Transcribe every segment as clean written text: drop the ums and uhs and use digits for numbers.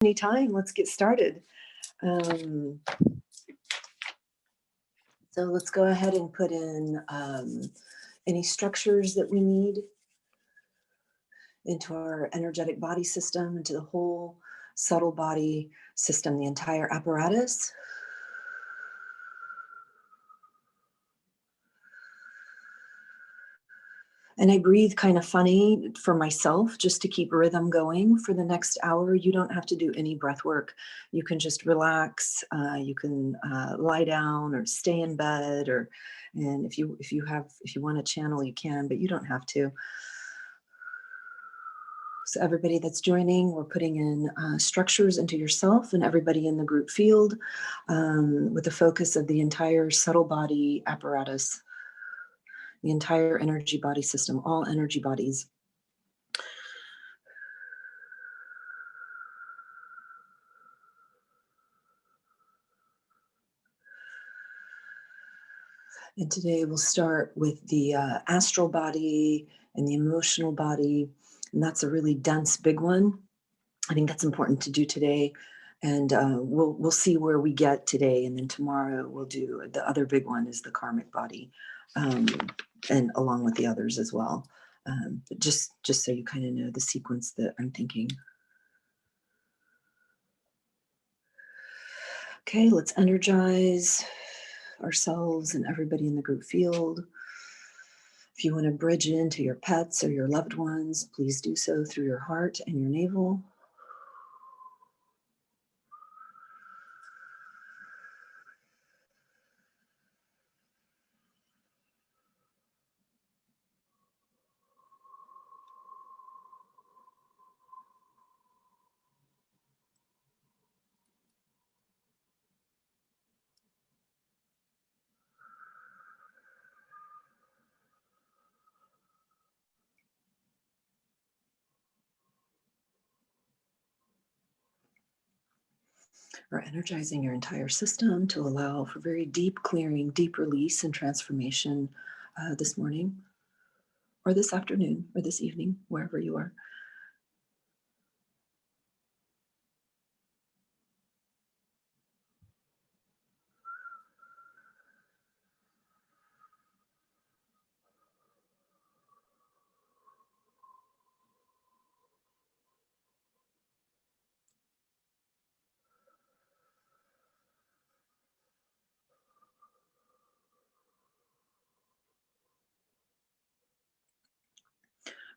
Anytime, let's get started. So let's go ahead and put in any structures that we need into our energetic body system, into the whole subtle body system, the entire apparatus. And I breathe kind of funny for myself just to keep rhythm going for the next hour. You don't have to do any breath work. You can just relax. You can lie down or stay in bed, and if you want to channel, you can, but you don't have to. So everybody that's joining, we're putting in structures into yourself and everybody in the group field with the focus of the entire subtle body apparatus, the entire energy body system, all energy bodies. And today we'll start with the astral body and the emotional body. And that's a really dense, big one. I think that's important to do today. And we'll see where we get today. And then tomorrow we'll do the other big one is the karmic body, and along with the others as well. But just so you kind of know the sequence that I'm thinking. Okay, let's energize ourselves and everybody in the group field. If you want to bridge into your pets or your loved ones, please do so through your heart and your navel. Or energizing your entire system to allow for very deep clearing, deep release and transformation this morning, or this afternoon, or this evening, wherever you are.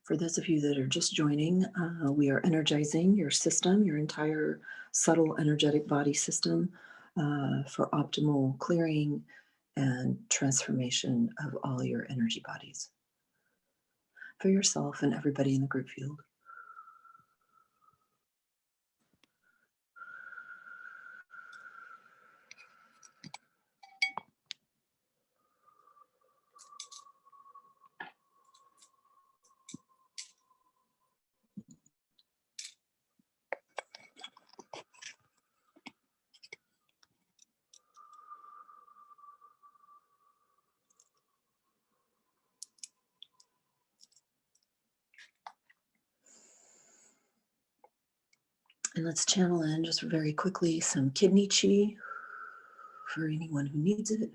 For those of you that are just joining, we are energizing your system, your entire subtle energetic body system for optimal clearing and transformation of all your energy bodies for yourself and everybody in the group field. And let's channel in just very quickly some kidney chi for anyone who needs it.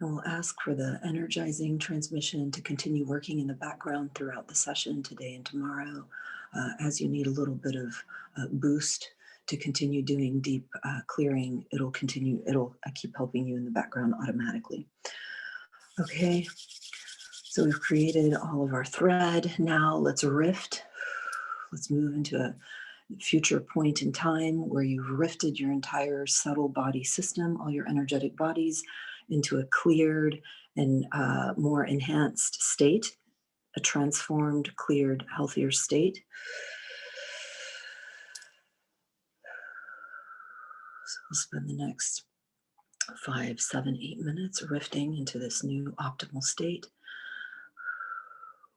And we'll ask for the energizing transmission to continue working in the background throughout the session today and tomorrow as you need a little bit of boost to continue doing deep clearing. It'll keep helping you in the background automatically. Okay, so we've created all of our thread. Now let's rift. Let's move into a future point in time where you've rifted your entire subtle body system, all your energetic bodies, into a cleared and more enhanced state, a transformed, cleared, healthier state. So we'll spend the next 5, 7, 8 minutes rifting into this new optimal state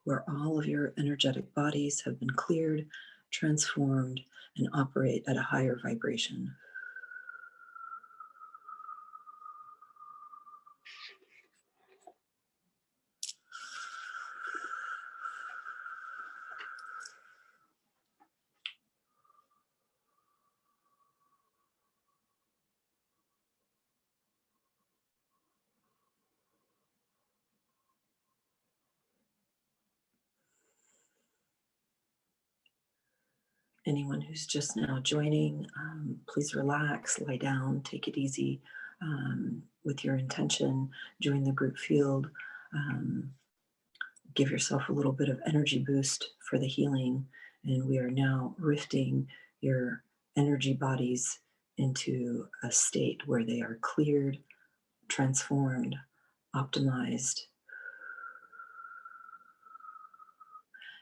where all of your energetic bodies have been cleared, transformed, and operate at a higher vibration. Anyone who's just now joining, please relax, lie down, take it easy with your intention. Join the group field. Um, Give yourself a little bit of energy boost for the healing. And we are now rifting your energy bodies into a state where they are cleared, transformed, optimized,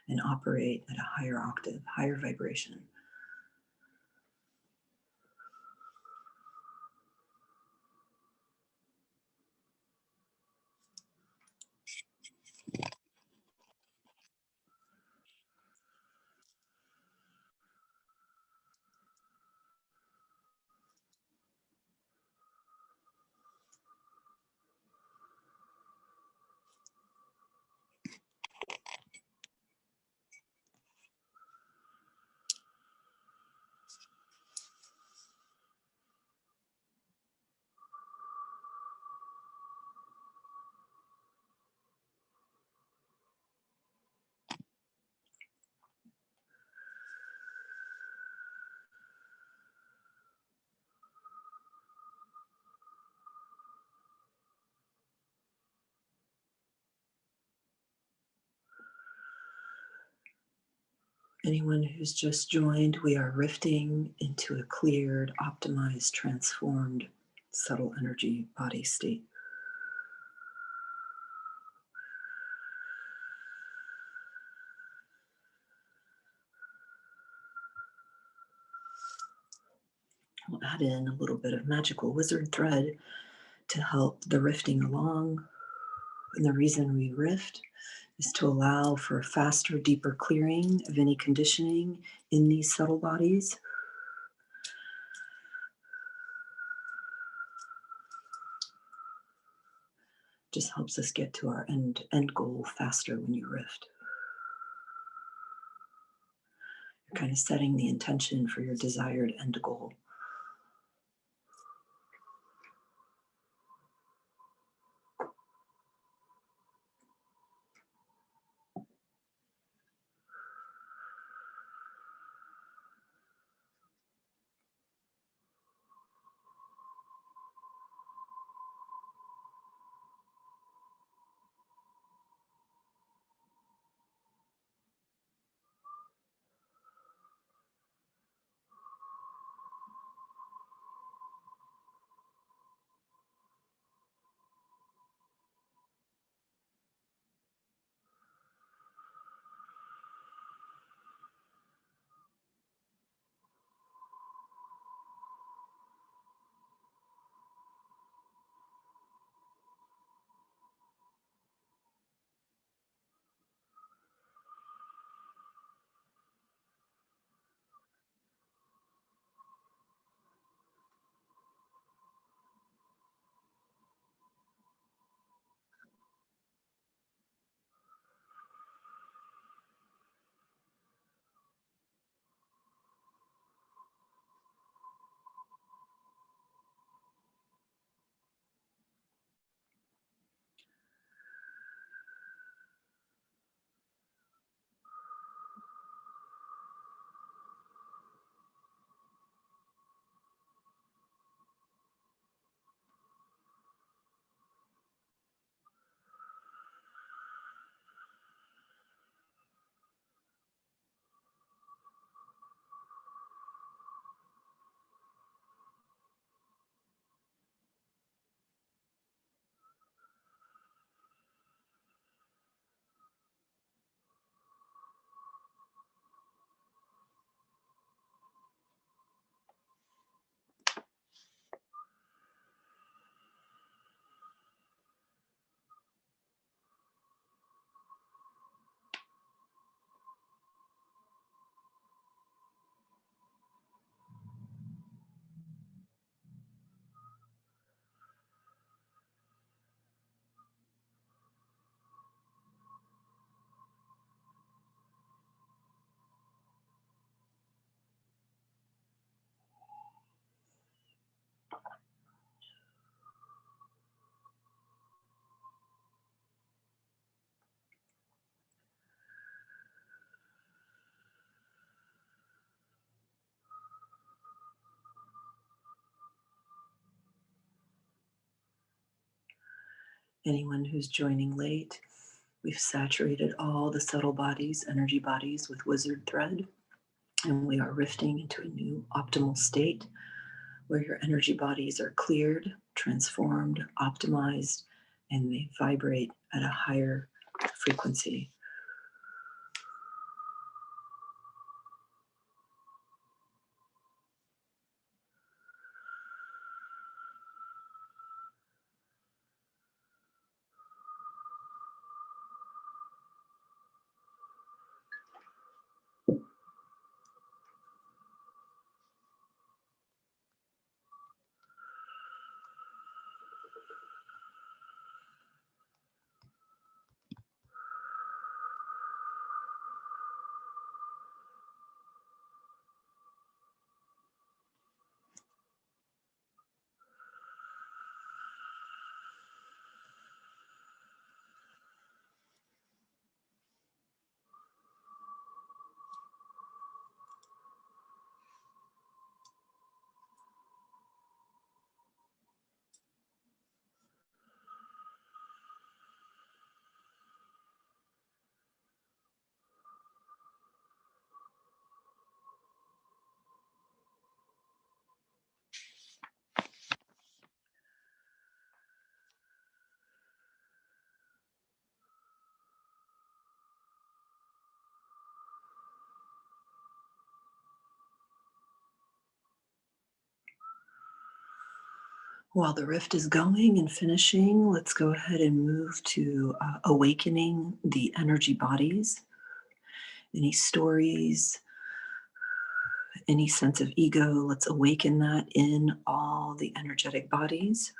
and operate at a higher octave, higher vibration. Anyone who's just joined, we are rifting into a cleared, optimized, transformed, subtle energy body state. We'll add in a little bit of magical wizard thread to help the rifting along. And the reason we rift is to allow for a faster, deeper clearing of any conditioning in these subtle bodies. Just helps us get to our end goal faster when you rift. You're kind of setting the intention for your desired end goal. Anyone who's joining late, we've saturated all the subtle bodies, energy bodies, with wizard thread, and we are rifting into a new optimal state where your energy bodies are cleared, transformed, optimized, and they vibrate at a higher frequency. While the rift is going and finishing, let's go ahead and move to awakening the energy bodies. Any stories, any sense of ego, let's awaken that in all the energetic bodies.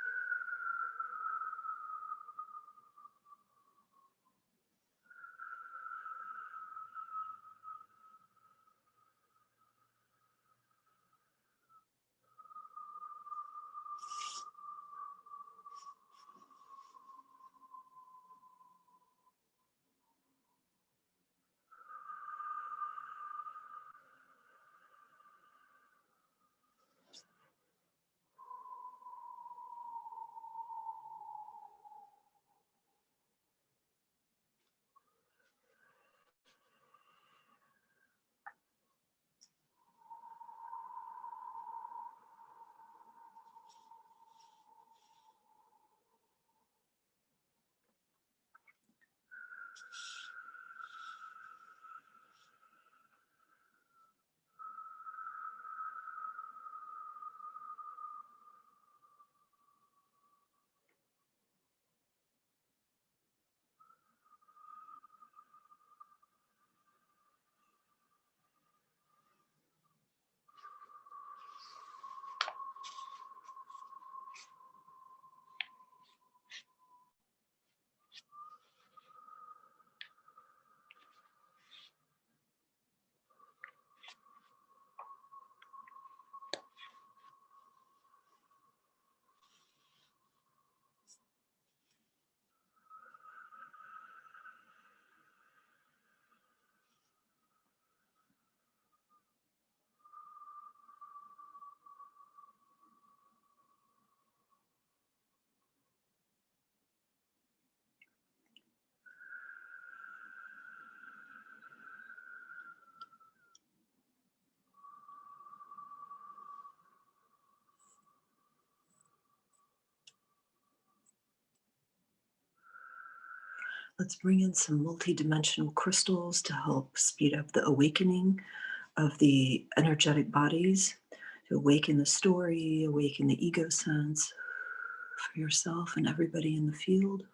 Let's bring in some multidimensional crystals to help speed up the awakening of the energetic bodies, to awaken the story, awaken the ego sense for yourself and everybody in the field.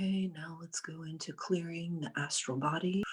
Okay, now let's go into clearing the astral body.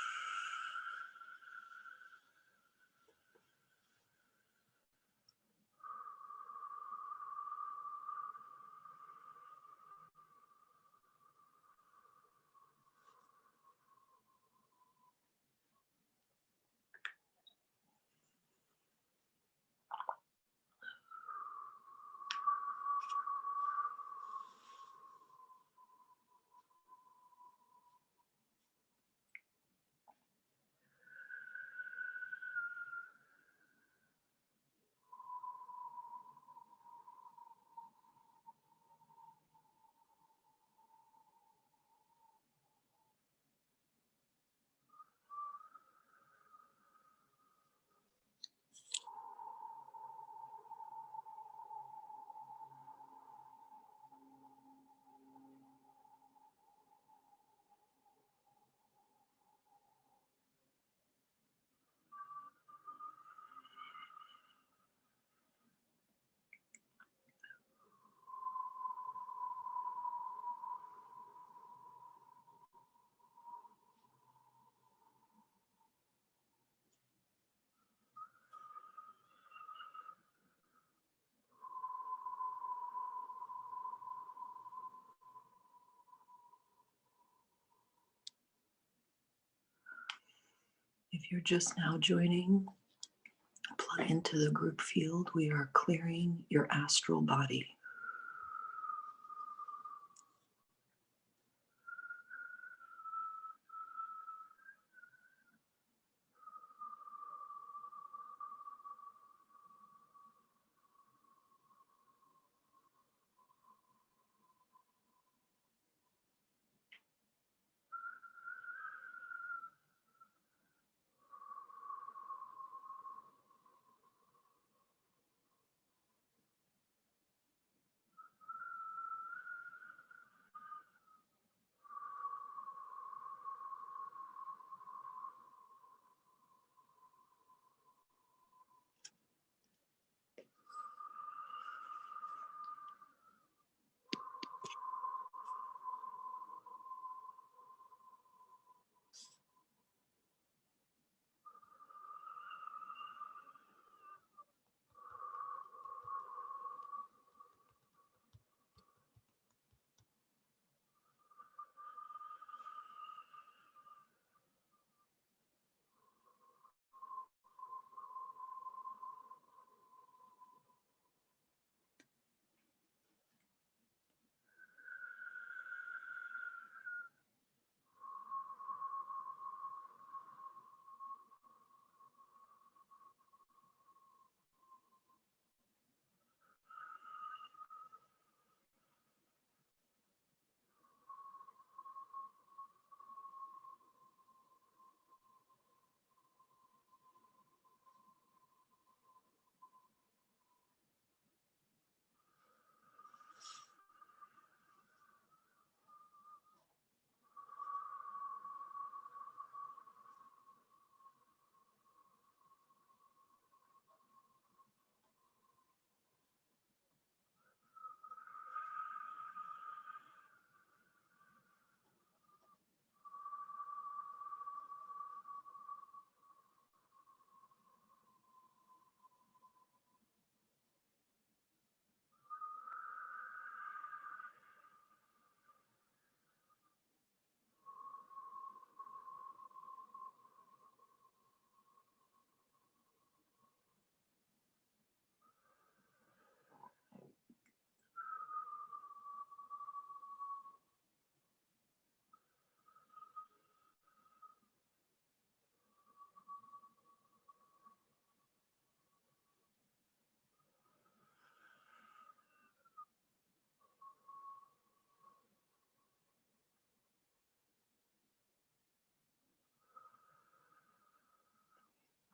If you're just now joining, plug into the group field. We are clearing your astral body.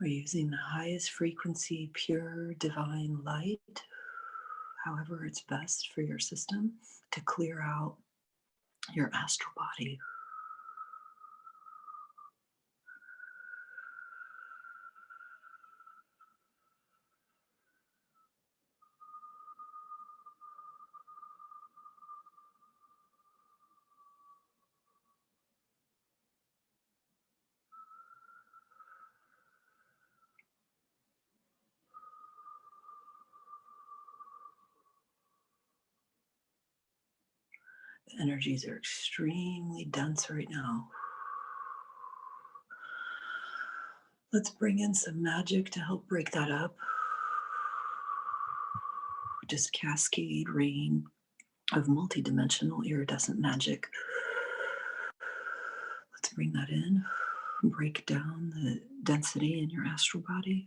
We're using the highest frequency, pure divine light, however it's best for your system, to clear out your astral body. The energies are extremely dense right now. Let's bring in some magic to help break that up. Just cascade rain of multidimensional iridescent magic. Let's bring that in. Break down the density in your astral body.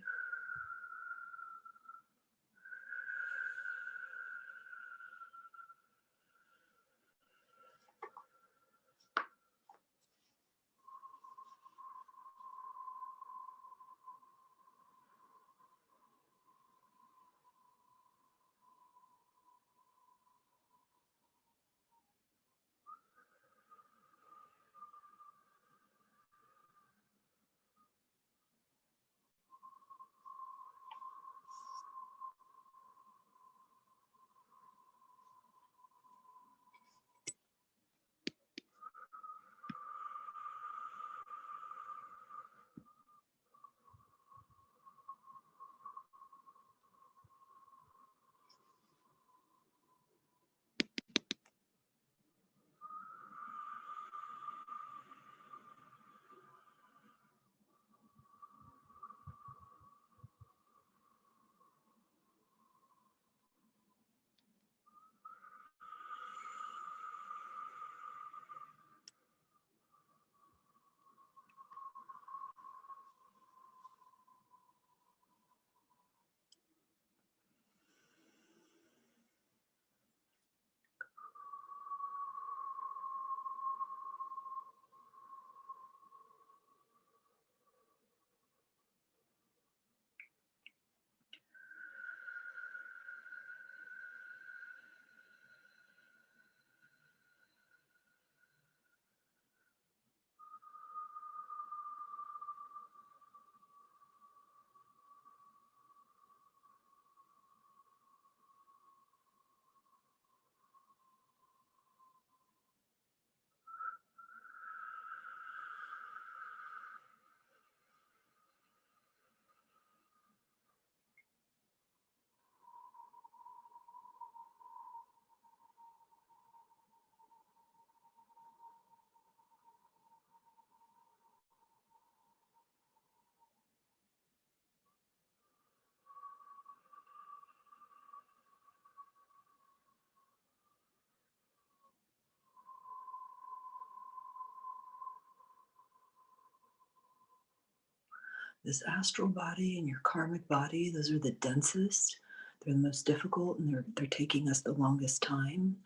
This astral body and your karmic body, those are the densest. They're the most difficult, and they're taking us the longest time.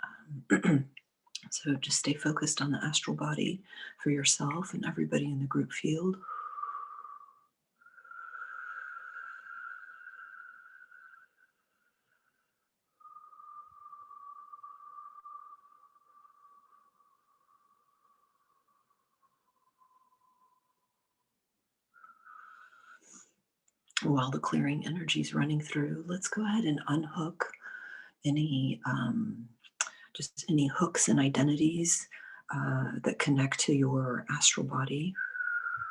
So just stay focused on the astral body for yourself and everybody in the group field. While the clearing energy is running through, let's go ahead and unhook any just any hooks and identities that connect to your astral body.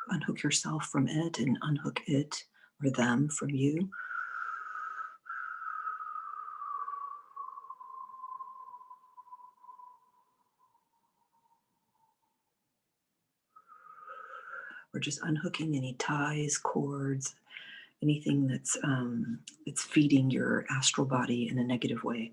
Unhook yourself from it and unhook it or them from you. Or just unhooking any ties, cords, anything that's feeding your astral body in a negative way.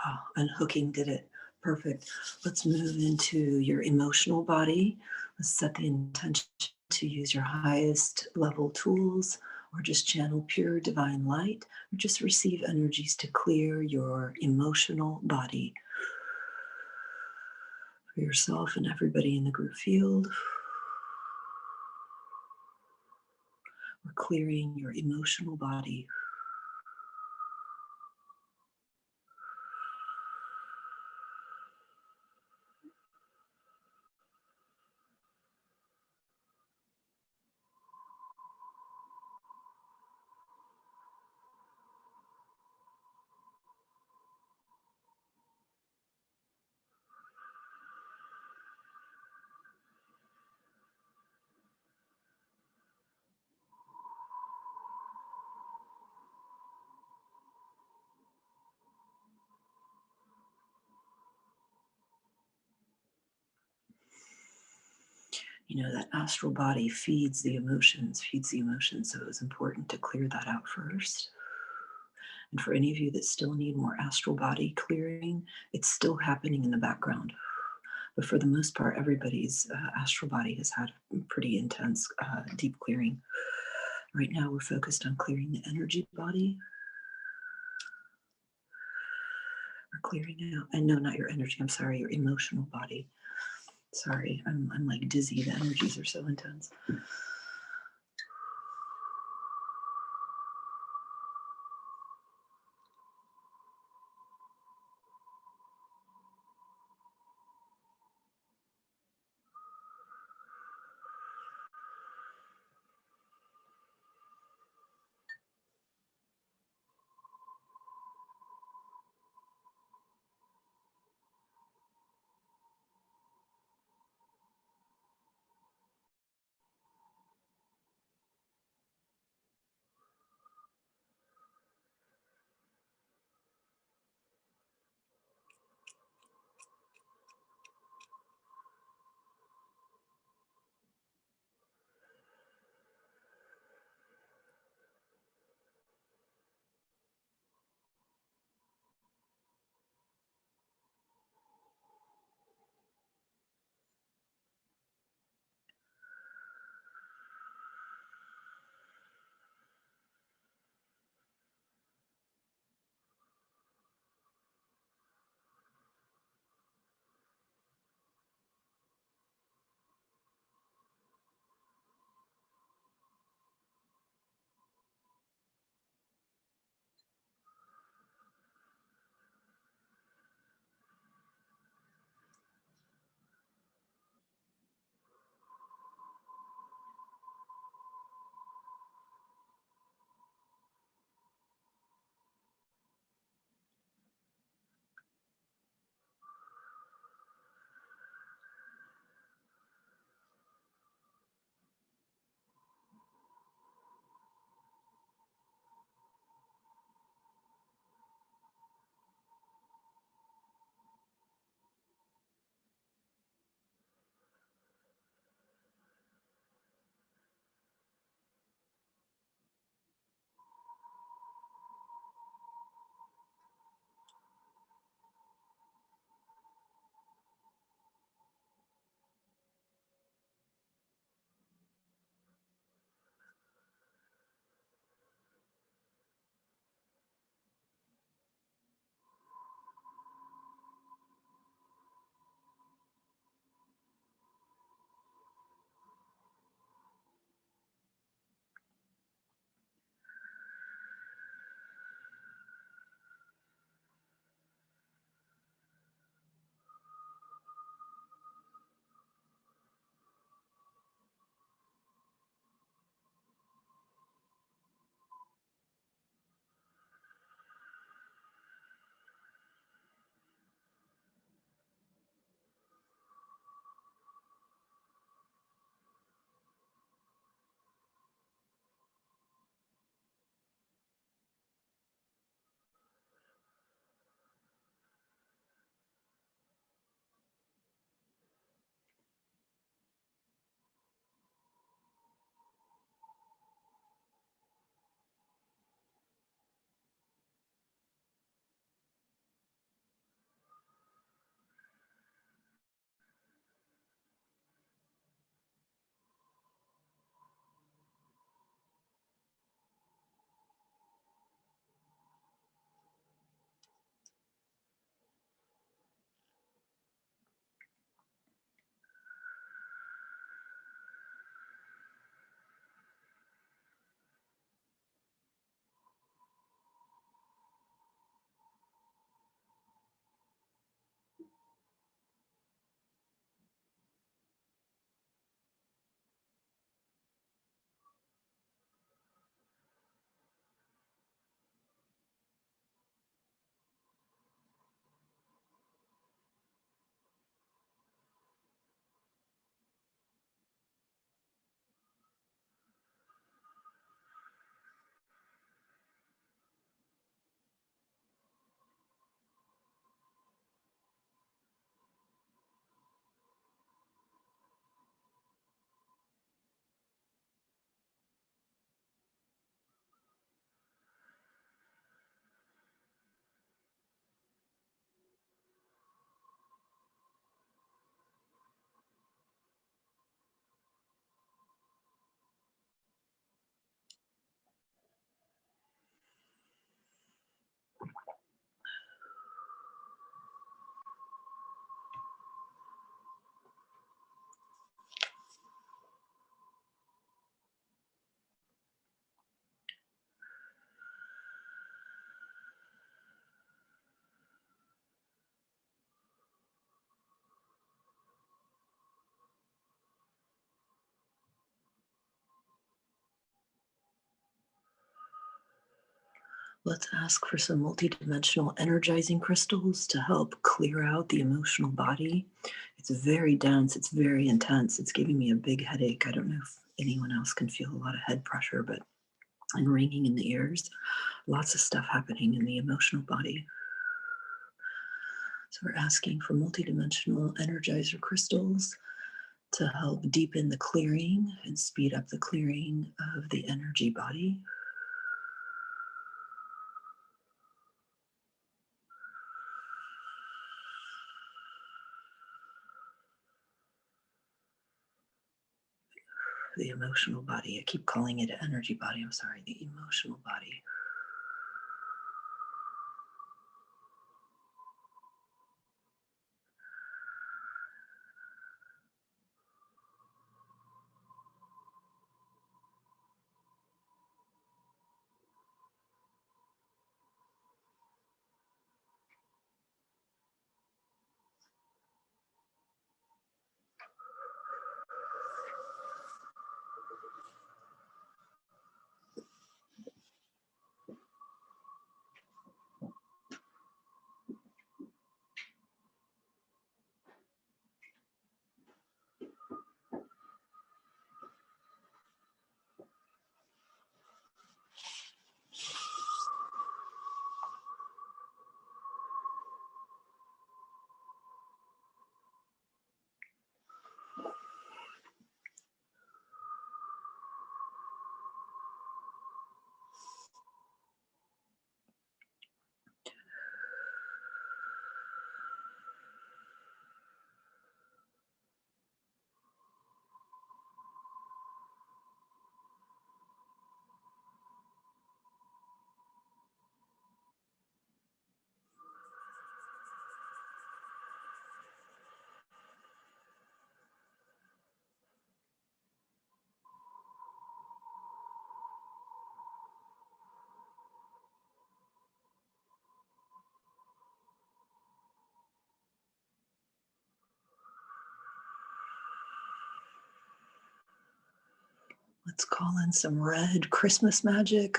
Oh, unhooking did it. Perfect. Let's move into your emotional body. Let's set the intention to use your highest level tools or just channel pure divine light or just receive energies to clear your emotional body for yourself and everybody in the group field. We're clearing your emotional body. You know, that astral body feeds the emotions, feeds the emotions. So it was important to clear that out first. And for any of you that still need more astral body clearing, it's still happening in the background. But for the most part, everybody's astral body has had pretty intense, deep clearing. Right now, we're focused on clearing the energy body. We're clearing out, and no, not your energy, I'm sorry, your emotional body. Sorry, I'm like dizzy. The energies are so intense. Let's ask for some multidimensional energizing crystals to help clear out the emotional body. It's very dense, it's very intense. It's giving me a big headache. I don't know if anyone else can feel a lot of head pressure, but and ringing in the ears. Lots of stuff happening in the emotional body. So we're asking for multidimensional energizer crystals to help deepen the clearing and speed up the clearing of the energy body. The emotional body. I keep calling it an energy body. I'm sorry, the emotional body. Let's call in some red Christmas magic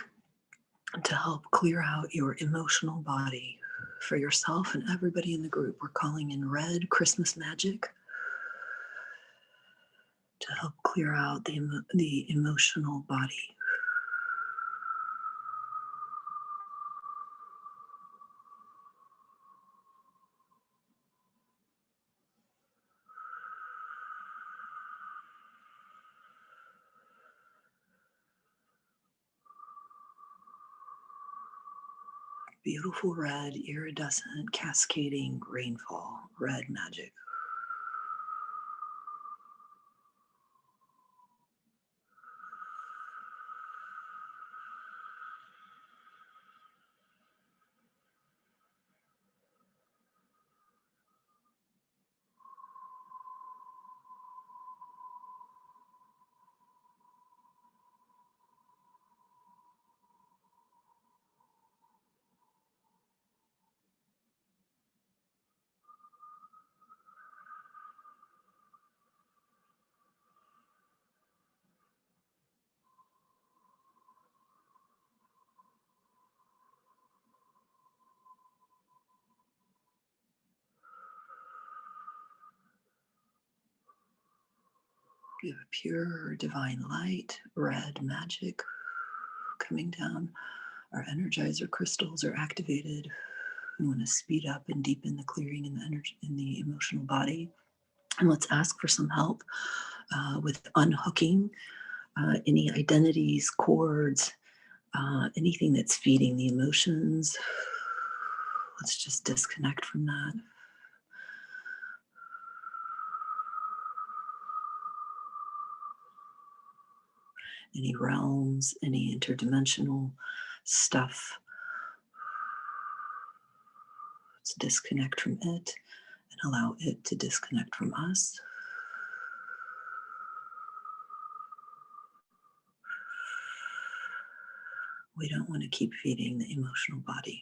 to help clear out your emotional body. For yourself and everybody in the group, we're calling in red Christmas magic to help clear out the emotional body. Beautiful red, iridescent, cascading rainfall, red magic. We have a pure divine light, red magic coming down. Our energizer crystals are activated. We want to speed up and deepen the clearing in the energy in the emotional body. And let's ask for some help with unhooking any identities, cords, anything that's feeding the emotions. Let's just disconnect from that. Any realms, any interdimensional stuff. Let's disconnect from it and allow it to disconnect from us. We don't want to keep feeding the emotional body.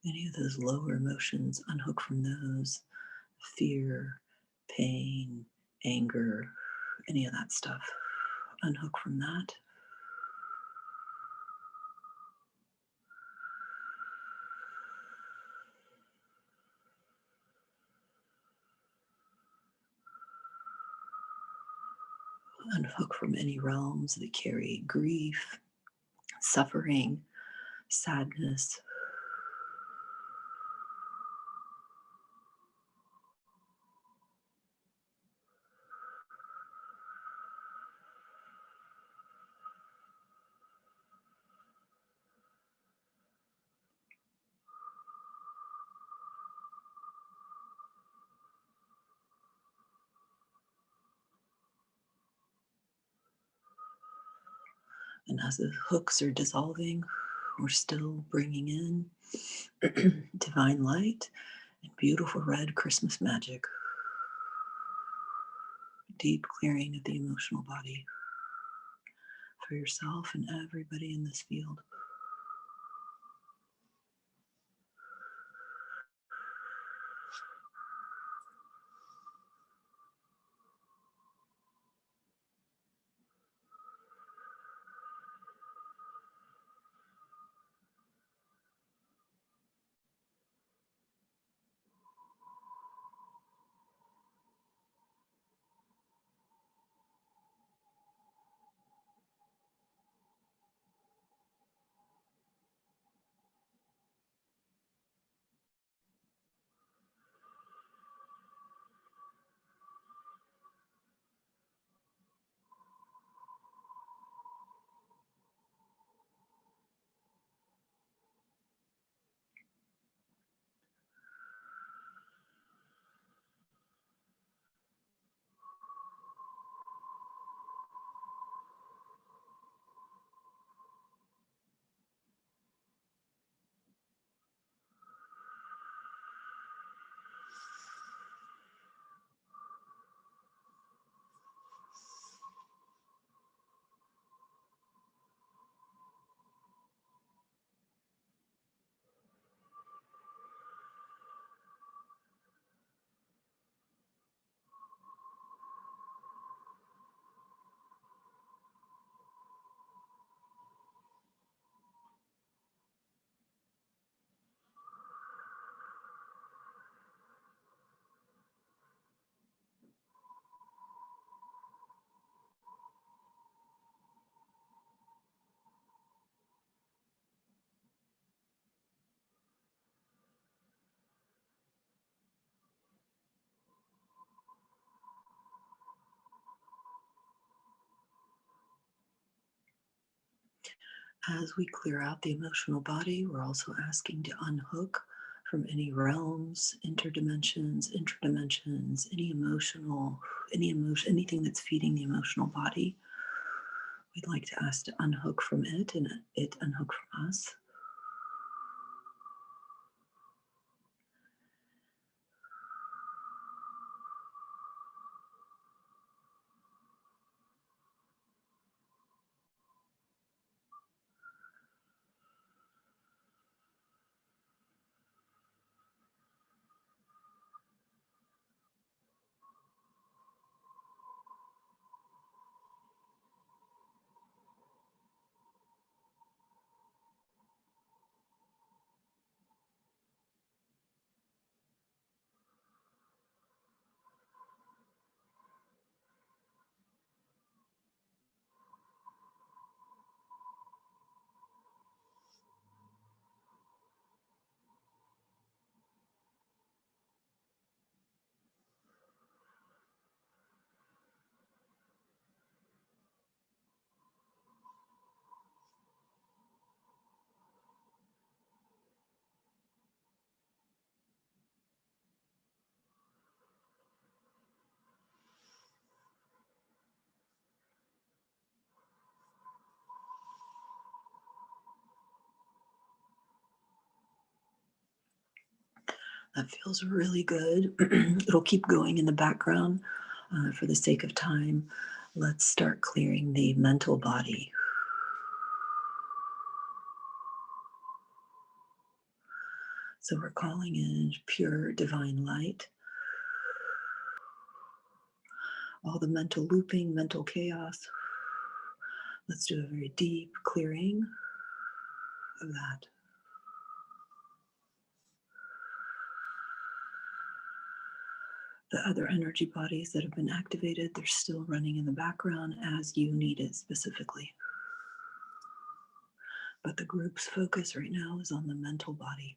Any of those lower emotions, unhook from those. Fear, pain, anger, any of that stuff. Unhook from that. Unhook from any realms that carry grief, suffering, sadness. And as the hooks are dissolving, we're still bringing in divine light and beautiful red Christmas magic. Deep clearing of the emotional body for yourself and everybody in this field. As we clear out the emotional body, we're also asking to unhook from any realms, interdimensions, intradimensions, any emotion, anything that's feeding the emotional body. We'd like to ask to unhook from it and it unhook from us. That feels really good. It'll keep going in the background for the sake of time. Let's start clearing the mental body. So we're calling in pure divine light. all the mental looping, mental chaos. Let's do a very deep clearing of that. The other energy bodies that have been activated, they're still running in the background as you need it specifically. But the group's focus right now is on the mental body.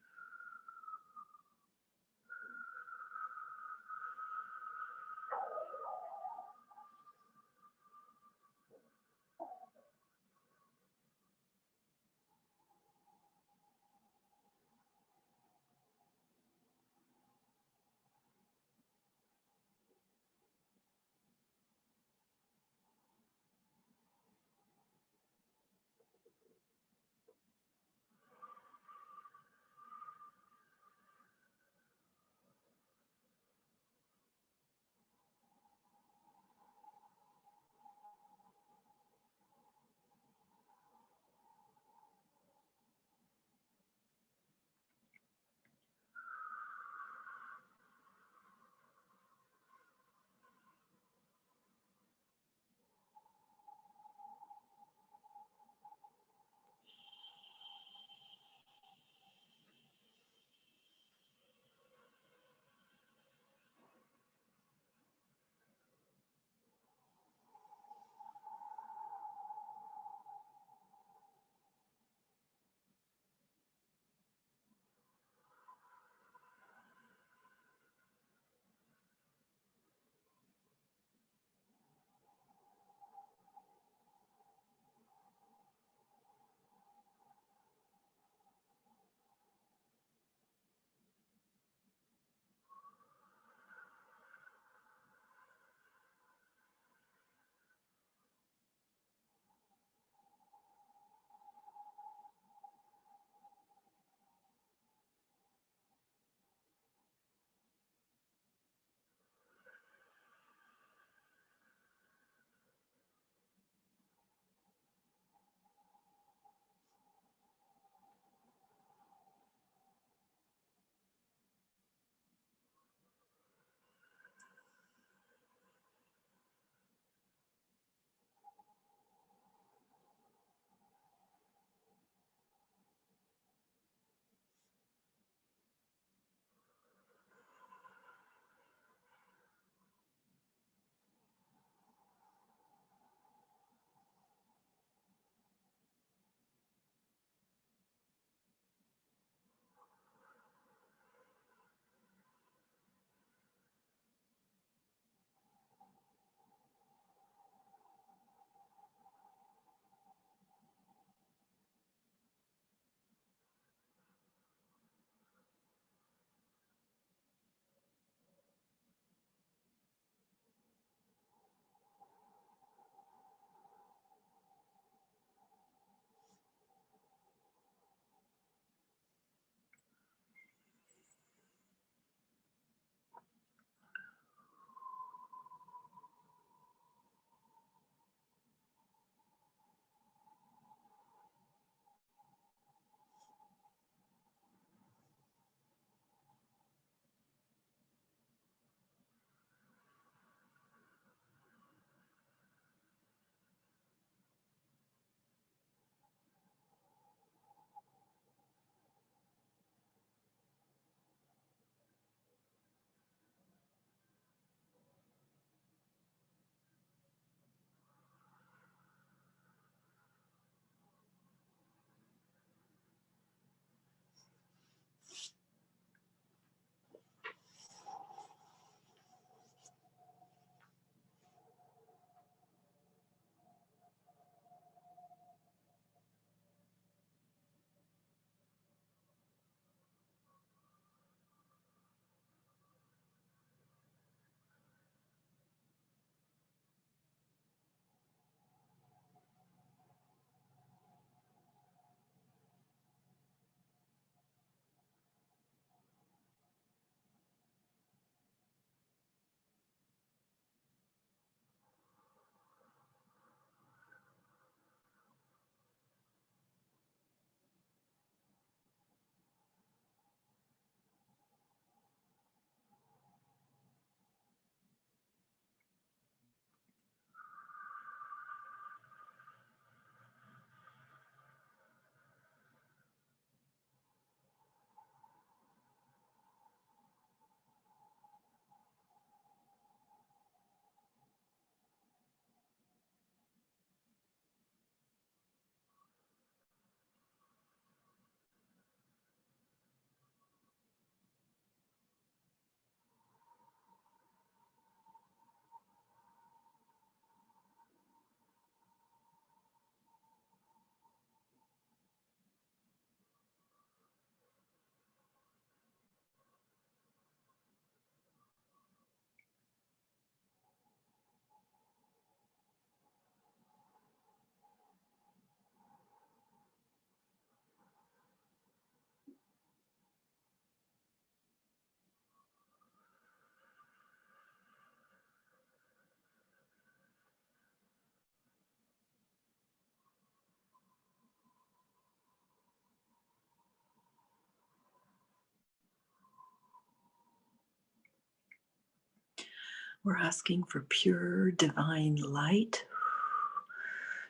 We're asking for pure divine light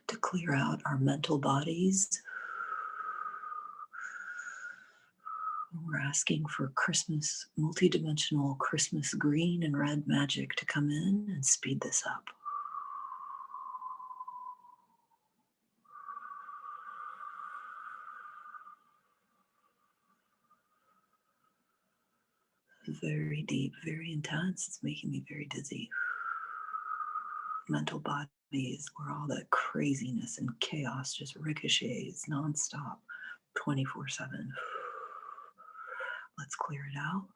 to clear out our mental bodies. We're asking for Christmas, multidimensional Christmas green and red magic to come in and speed this up. Very deep, very intense. It's making me very dizzy. Mental bodies where all that craziness and chaos just ricochets nonstop, 24/7. Let's clear it out.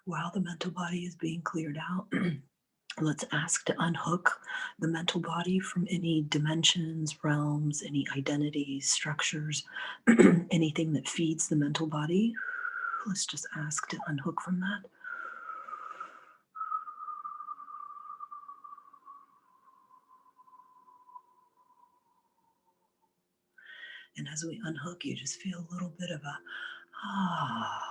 While the mental body is being cleared out, let's ask to unhook the mental body from any dimensions, realms, any identities, structures, anything that feeds the mental body. Let's just ask to unhook from that. And as we unhook, you just feel a little bit of a ah.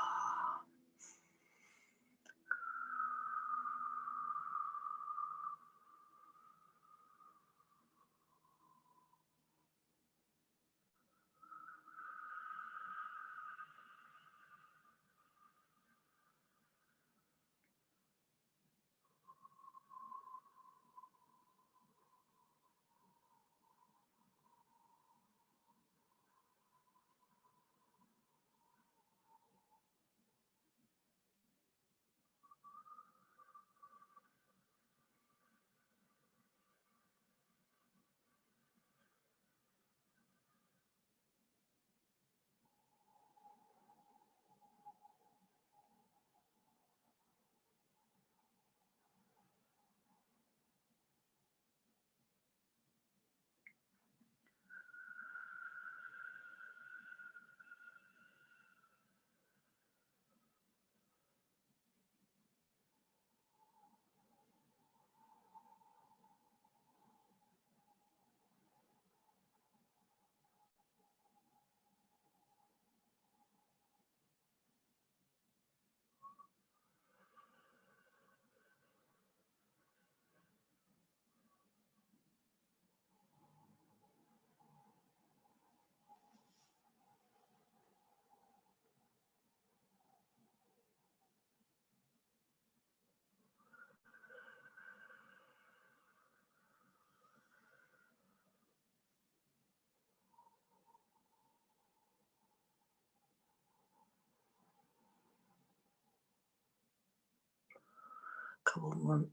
Couple more,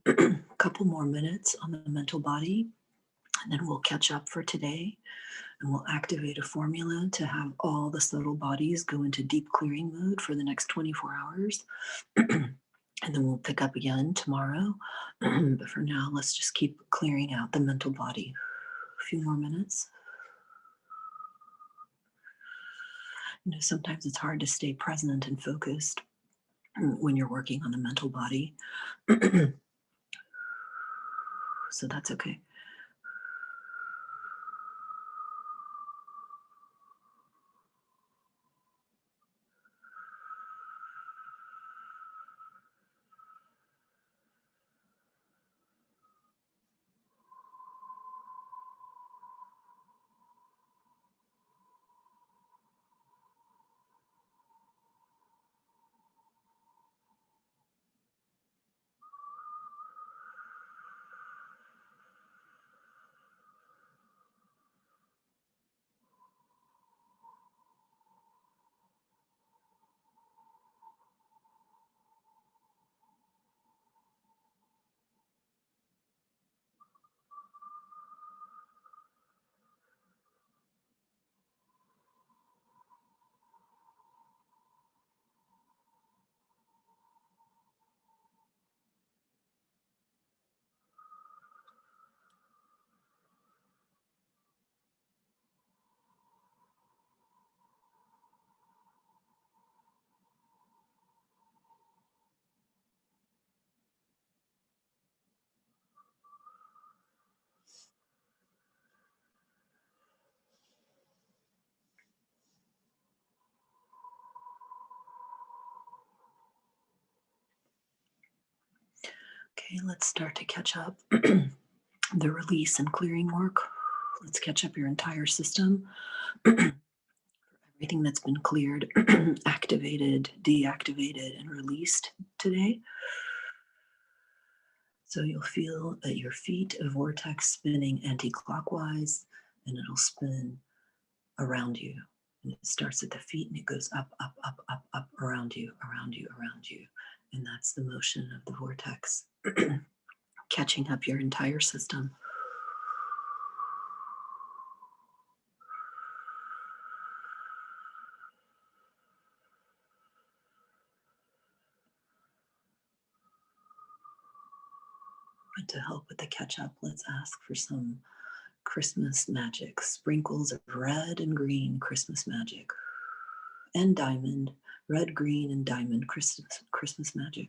couple more minutes on the mental body, and then we'll catch up for today. And we'll activate a formula to have all the subtle bodies go into deep clearing mode for the next 24 hours. And then we'll pick up again tomorrow. But for now, let's just keep clearing out the mental body. A few more minutes. Sometimes it's hard to stay present and focused when you're working on the mental body. So that's okay. Okay, let's start to catch up. The release and clearing work. Let's catch up your entire system. Everything that's been cleared, activated, deactivated, and released today. So you'll feel at your feet a vortex spinning anti-clockwise, and it'll spin around you. And it starts at the feet and it goes up, up, up, up, up, around you, around you, around you. And that's the motion of the vortex, catching up your entire system. And to help with the catch up, let's ask for some Christmas magic, sprinkles of red and green Christmas magic, and diamond, red, green, and diamond Christmas magic.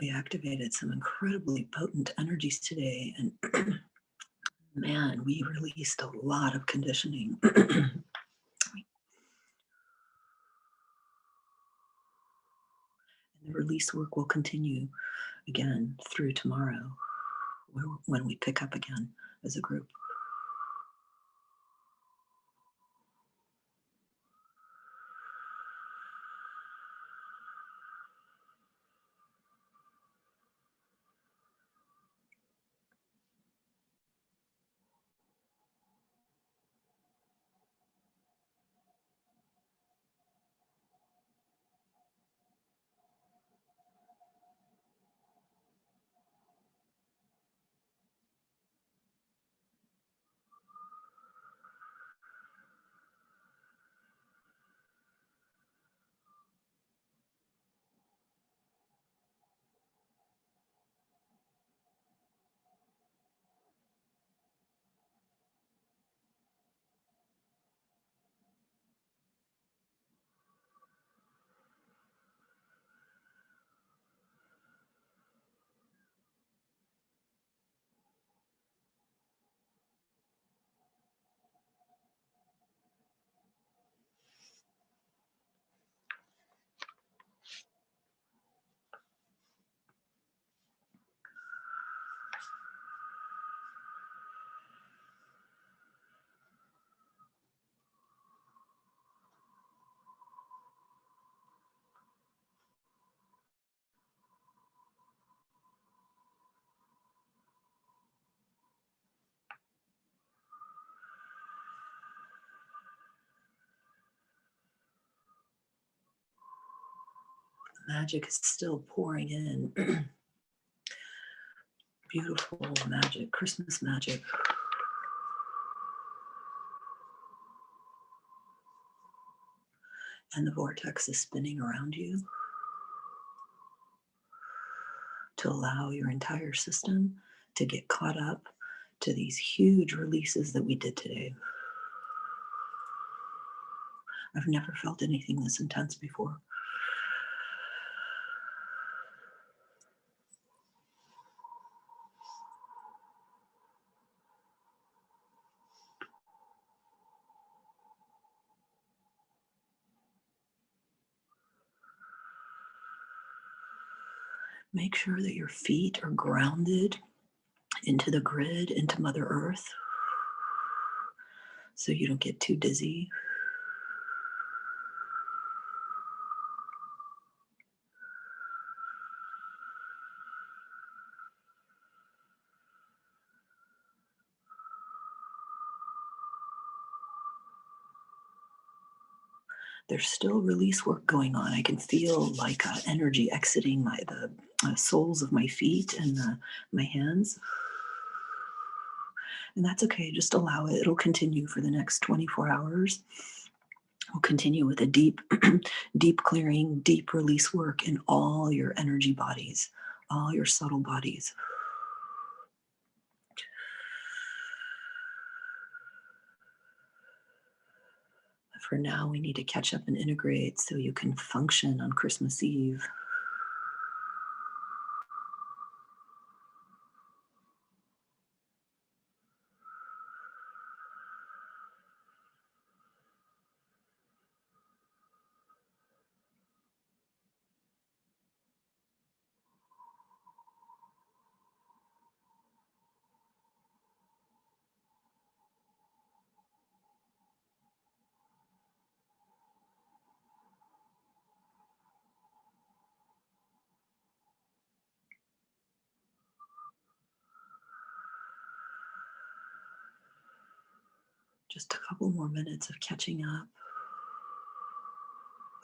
We activated some incredibly potent energies today, and man, we released a lot of conditioning. And the release work will continue again through tomorrow when we pick up again as a group. Magic is still pouring in. Beautiful magic, Christmas magic. And the vortex is spinning around you to allow your entire system to get caught up to these huge releases that we did today. I've never felt anything this intense before. Make sure that your feet are grounded into the grid, into Mother Earth, so you don't get too dizzy. There's still release work going on. I can feel like energy exiting the soles of my feet and my hands. And that's okay. Just allow it. It'll continue for the next 24 hours. We'll continue with a deep, deep clearing, deep release work in all your energy bodies, all your subtle bodies. For now, we need to catch up and integrate so you can function on Christmas Eve. Just a couple more minutes of catching up.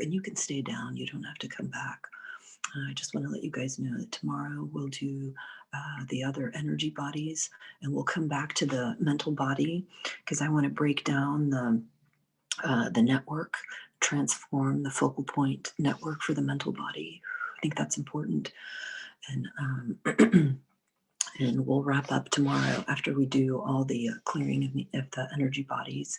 And you can stay down, you don't have to come back. I just want to let you guys know that tomorrow we'll do the other energy bodies, and we'll come back to the mental body because I want to break down the network, transform the focal point network for the mental body. I think that's important. And and we'll wrap up tomorrow after we do all the clearing of the energy bodies,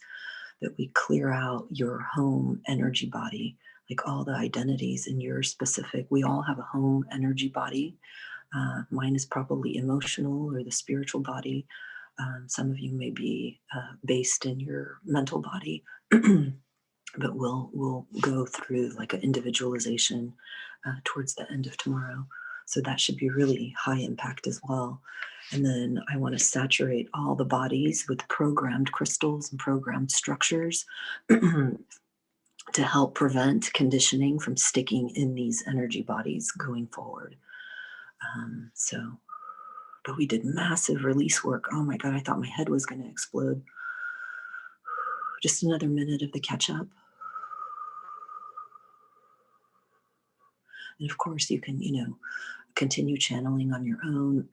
that we clear out your home energy body, like all the identities in your specific. We all have a home energy body. Mine is probably emotional or the spiritual body. Some of you may be based in your mental body. But we'll go through like an individualization towards the end of tomorrow. So that should be really high impact as well. And then I want to saturate all the bodies with programmed crystals and programmed structures to help prevent conditioning from sticking in these energy bodies going forward. But we did massive release work. Oh my God, I thought my head was going to explode. Just another minute of the catch up. And of course, you can, continue channeling on your own.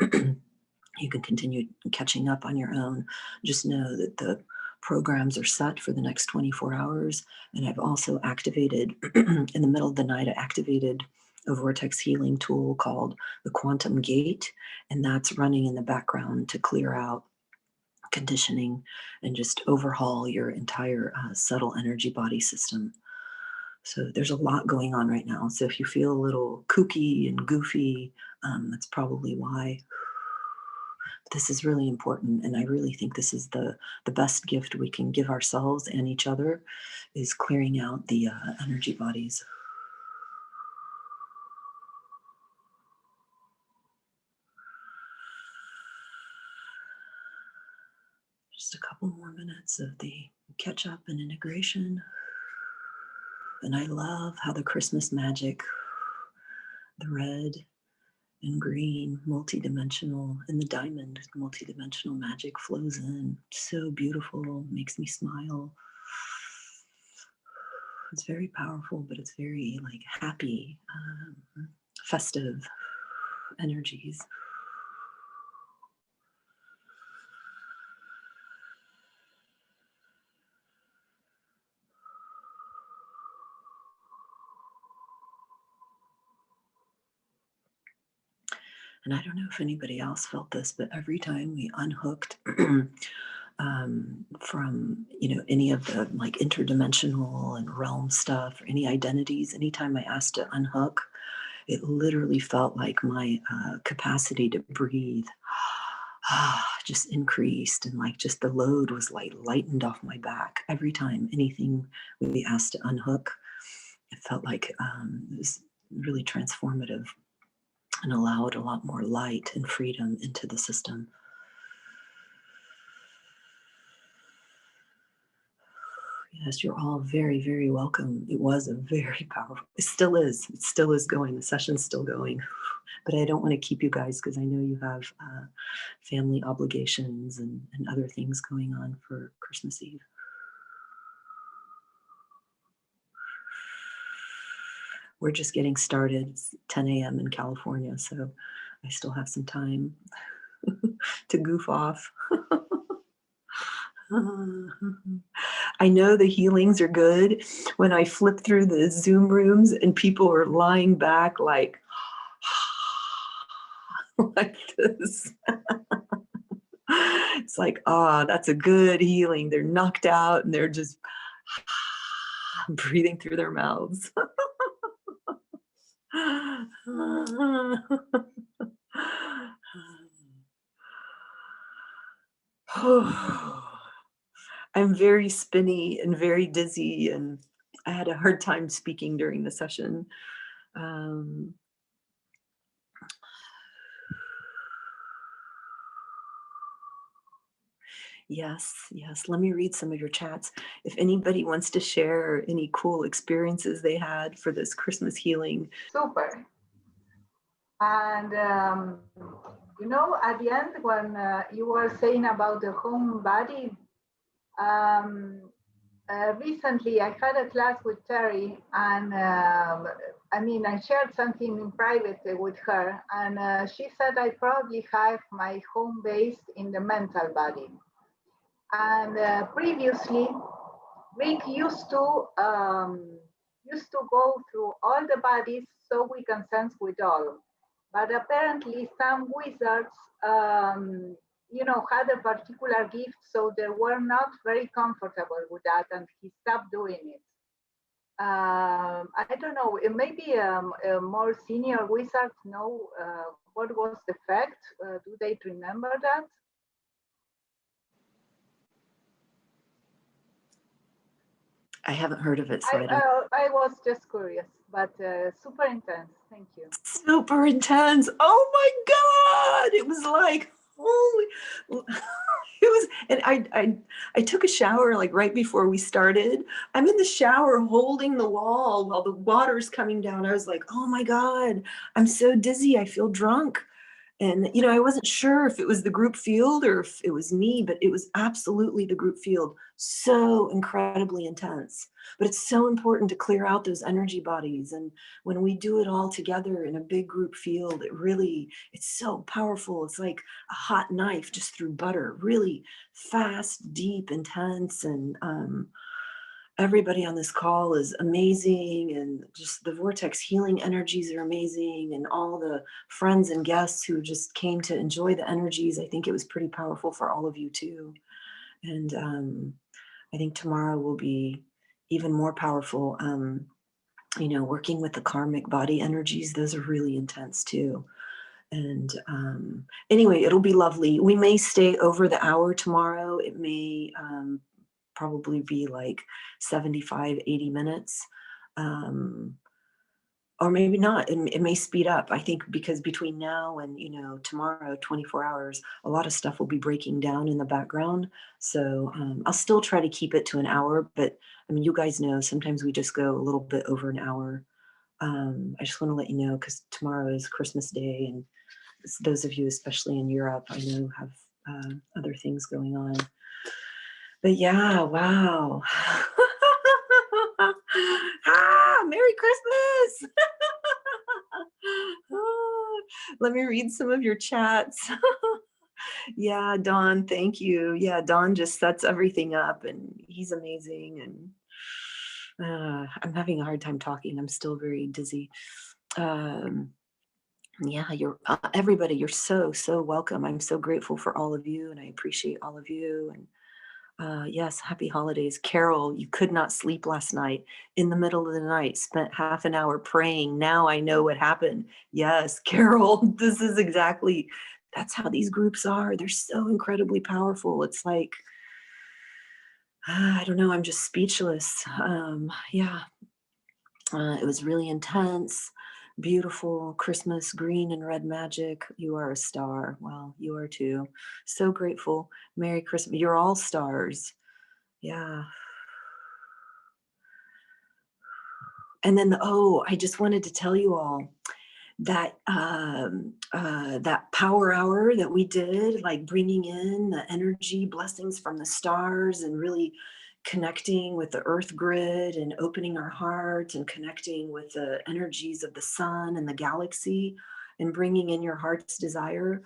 You can continue catching up on your own. Just know that the programs are set for the next 24 hours. And I've also activated, in the middle of the night, I activated a vortex healing tool called the Quantum Gate. And that's running in the background to clear out conditioning and just overhaul your entire subtle energy body system. So there's a lot going on right now. So if you feel a little kooky and goofy, that's probably why. This is really important, and I really think this is the best gift we can give ourselves and each other, is clearing out the energy bodies. Just a couple more minutes of the catch up and integration. And I love how the Christmas magic, the red and green, multidimensional, and the diamond, multidimensional magic flows in. So beautiful, makes me smile. It's very powerful, but it's very like happy, festive energies. And I don't know if anybody else felt this, but every time we unhooked from any of the like interdimensional and realm stuff or any identities, anytime I asked to unhook, it literally felt like my capacity to breathe just increased, and like just the load was like lightened off my back every time anything would be asked to unhook. It felt like it was really transformative and allowed a lot more light and freedom into the system. Yes, you're all very, very welcome. It was a very powerful, it still is going. The session's still going. But I don't want to keep you guys because I know you have family obligations and other things going on for Christmas Eve. We're just getting started. It's 10 a.m. in California, so I still have some time to goof off. I know the healings are good when I flip through the Zoom rooms and people are lying back like like this. It's like, that's a good healing. They're knocked out and they're just breathing through their mouths. I'm very spinny and very dizzy, and I had a hard time speaking during the session. Um, yes, yes. Let me read some of your chats. If anybody wants to share any cool experiences they had for this Christmas healing. Super. And at the end, when you were saying about the home body, um, recently I had a class with Terry, and I shared something in private with her, and she said I probably have my home base in the mental body. And previously, Rick used to go through all the bodies so we can sense with all. But apparently, some wizards, had a particular gift, so they were not very comfortable with that, and he stopped doing it. I don't know. Maybe a more senior wizard know what was the fact. Do they remember that? I haven't heard of it, so I don't. I was just curious, but super intense. Thank you. Super intense. Oh my God. It was like, holy, it was, and I took a shower like right before we started. I'm in the shower holding the wall while the water's coming down. I was like, oh my God, I'm so dizzy. I feel drunk. And, I wasn't sure if it was the group field or if it was me, but it was absolutely the group field. So incredibly intense. But it's so important to clear out those energy bodies. And when we do it all together in a big group field, it's so powerful. It's like a hot knife just through butter, really fast, deep, intense. And everybody on this call is amazing, and just the vortex healing energies are amazing, and all the friends and guests who just came to enjoy the energies. I think it was pretty powerful for all of you too. And I think tomorrow will be even more powerful. Working with the karmic body energies, those are really intense too. And anyway, it'll be lovely. We may stay over the hour tomorrow. It may probably be like 75, 80 minutes. Or maybe not. It may speed up. I think because between now and tomorrow, 24 hours, a lot of stuff will be breaking down in the background. So I'll still try to keep it to an hour. But you guys know sometimes we just go a little bit over an hour. I just want to let you know because tomorrow is Christmas Day, and those of you, especially in Europe, I know have other things going on. But yeah, wow. Merry Christmas. Let me read some of your chats. Yeah, Don, thank you. Yeah, Don just sets everything up, and he's amazing. And I'm having a hard time talking. I'm still very dizzy. Yeah, you're everybody. You're so welcome. I'm so grateful for all of you, and I appreciate all of you. And yes, happy holidays. Carol, you could not sleep last night. In the middle of the night, spent half an hour praying. Now I know what happened. Yes, Carol, that's how these groups are. They're so incredibly powerful. It's like, I don't know, I'm just speechless. Yeah, it was really intense. Beautiful Christmas, green and red magic. You are a star. Well, you are too. So grateful. Merry Christmas. You're all stars. Yeah. And then, I just wanted to tell you all that that power hour that we did, like bringing in the energy blessings from the stars and really connecting with the earth grid and opening our heart and connecting with the energies of the sun and the galaxy and bringing in your heart's desire.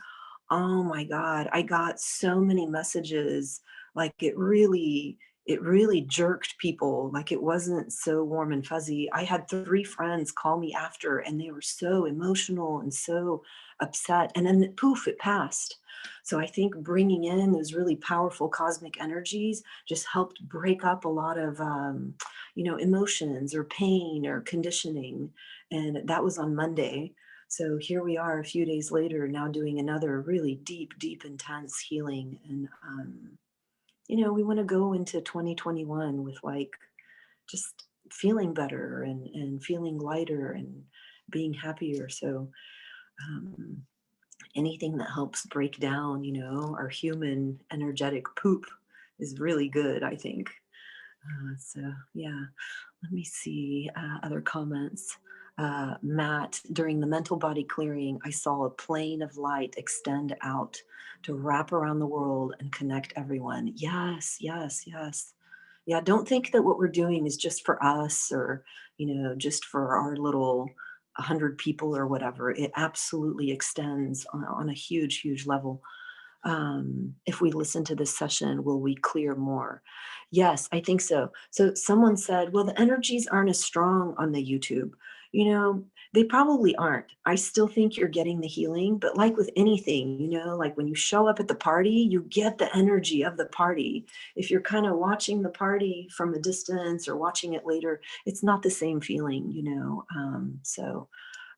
Oh my God, I got so many messages. Like it really it really jerked people. Like, it wasn't so warm and fuzzy. I had 3 friends call me after, and they were so emotional and so upset, and then poof, it passed. So I think bringing in those really powerful cosmic energies just helped break up a lot of, emotions or pain or conditioning. And that was on Monday. So here we are a few days later, now doing another really deep, deep, intense healing. And, we want to go into 2021 with, like, just feeling better and feeling lighter and being happier. So, um, anything that helps break down, our human energetic poop is really good, I think. So, yeah, let me see other comments. Matt, during the mental body clearing, I saw a plane of light extend out to wrap around the world and connect everyone. Yes, yes, yes. Yeah, don't think that what we're doing is just for us, or, just for our little 100 people or whatever. It absolutely extends on a huge, huge level. If we listen to this session, will we clear more? Yes, I think so. So someone said, well, the energies aren't as strong on the YouTube. They probably aren't. I still think you're getting the healing, but like with anything, like when you show up at the party, you get the energy of the party. If you're kind of watching the party from a distance or watching it later, it's not the same feeling.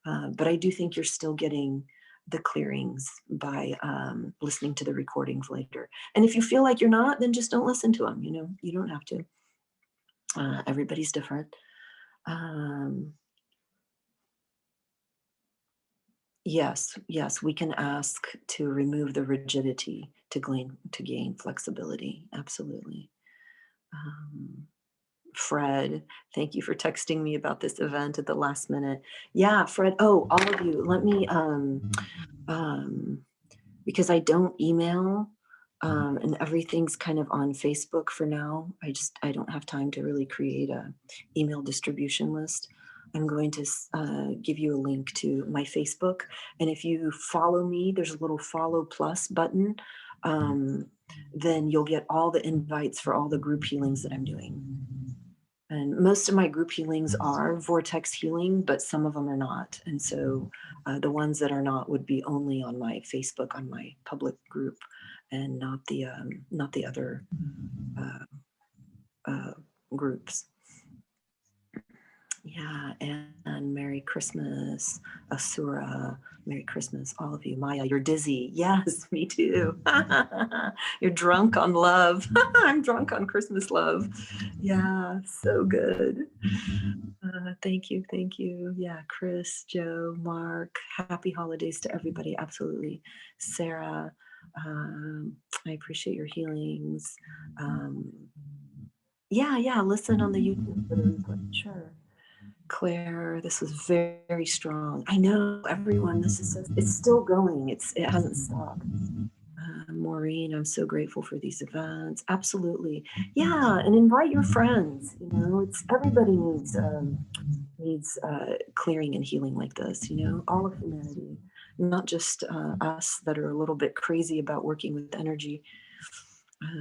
But I do think you're still getting the clearings by listening to the recordings later. And if you feel like you're not, then just don't listen to them. You don't have to. Everybody's different. Yes, yes, we can ask to remove the rigidity to gain flexibility. Absolutely. Um, Fred, thank you for texting me about this event at the last minute. Yeah, Fred. Oh, all of you, let me because I don't email, and everything's kind of on Facebook for now. I don't have time to really create a email distribution list. I'm going to give you a link to my Facebook, and if you follow me, there's a little follow plus button. Then you'll get all the invites for all the group healings that I'm doing. And most of my group healings are vortex healing, but some of them are not. And so the ones that are not would be only on my Facebook, on my public group, and not the other uh, uh, groups. Yeah, and Merry Christmas, Asura. Merry Christmas, all of you. Maya, you're dizzy. Yes, me too. You're drunk on love. I'm drunk on Christmas love. Yeah, so good. Thank you, thank you. Yeah, Chris, Joe, Mark, happy holidays to everybody. Absolutely. Sarah, I appreciate your healings. Yeah, listen on the YouTube for the replay. Sure. Claire, this was very, very strong. I know, everyone, it's still going. It hasn't stopped. Maureen, I'm so grateful for these events. Absolutely. Yeah, and invite your friends. It's everybody needs clearing and healing like this. All of humanity, not just us that are a little bit crazy about working with energy.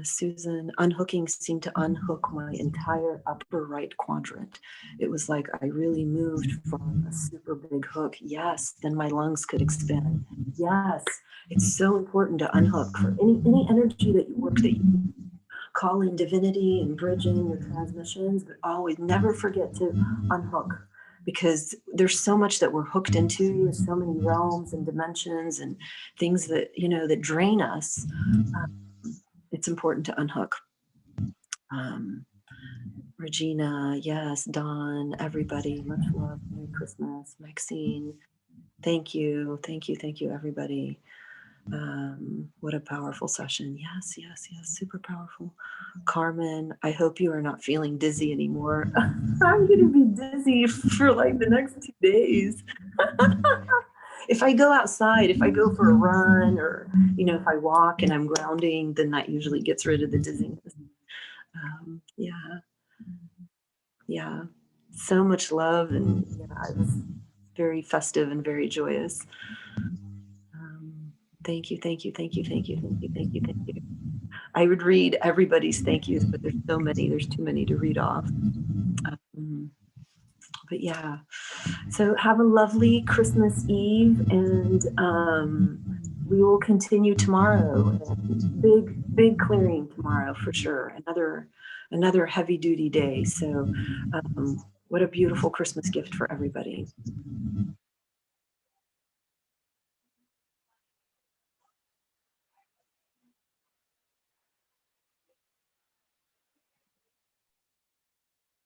Susan, unhooking seemed to unhook my entire upper right quadrant. It was like I really moved from a super big hook. Yes, then my lungs could expand. Yes, it's so important to unhook for any energy that you work, that you call in divinity and bridging your transmissions, but always never forget to unhook, because there's so much that we're hooked into, so many realms and dimensions and things that drain us. It's important to unhook. Regina, yes, Dawn, everybody, much love, Merry Christmas. Maxine, thank you, thank you, thank you, everybody. What a powerful session. Yes, yes, yes, super powerful. Carmen, I hope you are not feeling dizzy anymore. I'm gonna be dizzy for like the next 2 days. If I go outside, if I go for a run, or if I walk and I'm grounding, then that usually gets rid of the dizziness. Yeah, so much love, and yeah, it was very festive and very joyous. Thank you, thank you, thank you, thank you, thank you, thank you, thank you. I would read everybody's thank yous, but there's so many. There's too many to read off. But yeah, so have a lovely Christmas Eve, and we will continue tomorrow. Big clearing tomorrow for sure. Another heavy duty day. So what a beautiful Christmas gift for everybody.